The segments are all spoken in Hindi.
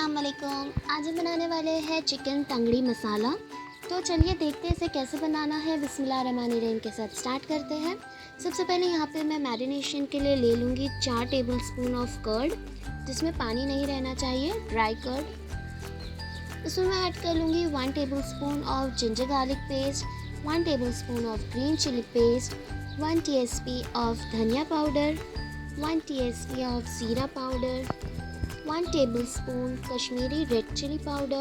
अस्सलाम वालेकुम। आज हम बनाने वाले हैं चिकन तंगड़ी मसाला। तो चलिए देखते हैं इसे कैसे बनाना है। बिस्मिल्लाहिर्रहमानिर्रहीम के साथ स्टार्ट करते हैं। सबसे पहले यहाँ पे मैं मैरिनेशन के लिए ले लूँगी 4 टेबलस्पून ऑफ कर्ड, जिसमें पानी नहीं रहना चाहिए, ड्राई कर्ड। उसमें मैं ऐड कर लूँगी 1 tablespoon of ginger garlic paste, 1 tablespoon of green chili paste, 1 TSP of धनिया पाउडर, 1 टीएसपी ऑफ ज़ीरा powder, 1 tablespoon Kashmiri red chili powder,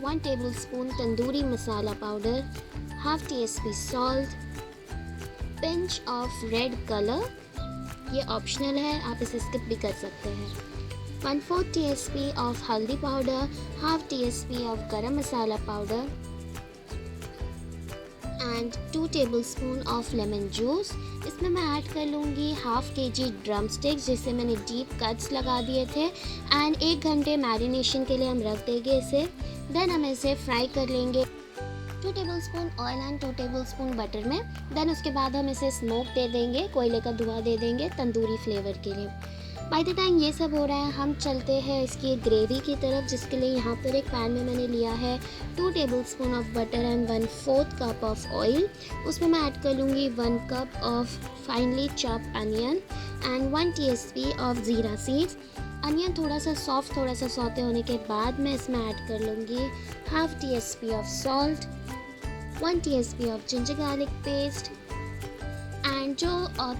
1 tablespoon tandoori masala powder, half TSP salt, pinch of red color, ये ऑप्शनल है, आप इसे स्किप भी कर सकते हैं, 1/4 TSP of हल्दी powder, half TSP of garam masala powder and 2 tablespoon of lemon juice. इसमें मैं ऐड कर लूँगी हाफ kg ड्रम स्टिक्स, जिसे मैंने डीप कट्स लगा दिए थे, एंड 1 घंटे मैरिनेशन के लिए हम रख देंगे इसे। देन हम इसे फ्राई कर लेंगे 2 tablespoon oil and 2 tablespoon butter में। देन उसके बाद हम इसे स्मोक दे देंगे, कोयले का धुआं दे देंगे तंदूरी फ्लेवर के लिए। बाय द टाइम ये सब हो रहा है, हम चलते हैं इसकी ग्रेवी की तरफ, जिसके लिए यहाँ पर एक पैन में मैंने लिया है 2 tablespoon of butter and 1/4 cup of oil. उसमें मैं ऐड कर लूँगी 1 cup of finally chop onion and 1 TSP of ज़ीरा सीड्स। अनियन थोड़ा सा सॉफ्ट, थोड़ा सा सौते होने के बाद मैं इसमें ऐड कर लूँगी half TSP of salt, 1 TSP of ginger garlic paste and जो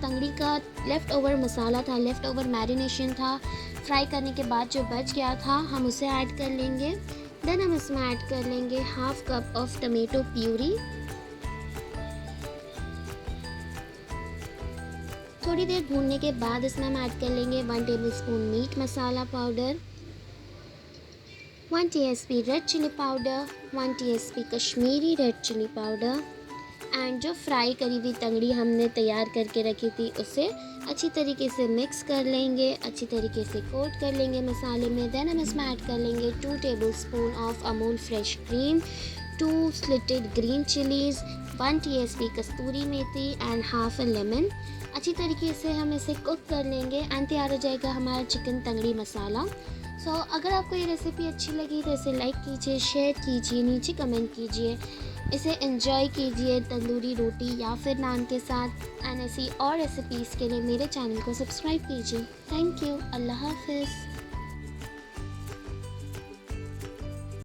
तंगड़ी का लेफ़्ट ओवर मसाला था, लेफ़्ट ओवर मैरिनेशन था, फ्राई करने के बाद जो बच गया था, हम उसे ऐड कर लेंगे। देन हम इसमें ऐड कर लेंगे half cup of tomato puree. थोड़ी देर भूनने के बाद इसमें हम ऐड कर लेंगे 1 tablespoon meat masala powder, 1 TSP red chili powder, 1 TSP Kashmiri red chili powder and जो फ्राई करी हुई तंगड़ी हमने तैयार करके रखी थी, उसे अच्छी तरीके से मिक्स कर लेंगे, अच्छी तरीके से कोट कर लेंगे मसाले में। देन हम इसमें ऐड कर लेंगे 2 tablespoon of Amul fresh cream, 2 slitted green chillies, 1 TSP Kasturi methi and half a lemon. अच्छी तरीके से हम इसे कुक कर लेंगे एंड तैयार हो जाएगा हमारा चिकन तंगड़ी मसाला। सो अगर आपको ये रेसिपी अच्छी लगी तो इसे लाइक कीजिए, शेयर कीजिए, नीचे कमेंट कीजिए, इसे एंजॉय कीजिए तंदूरी रोटी या फिर नान के साथ। एंड ऐसी और रेसिपीज़ के लिए मेरे चैनल को सब्सक्राइब कीजिए। Thank you. अल्लाह हाफ़िज़।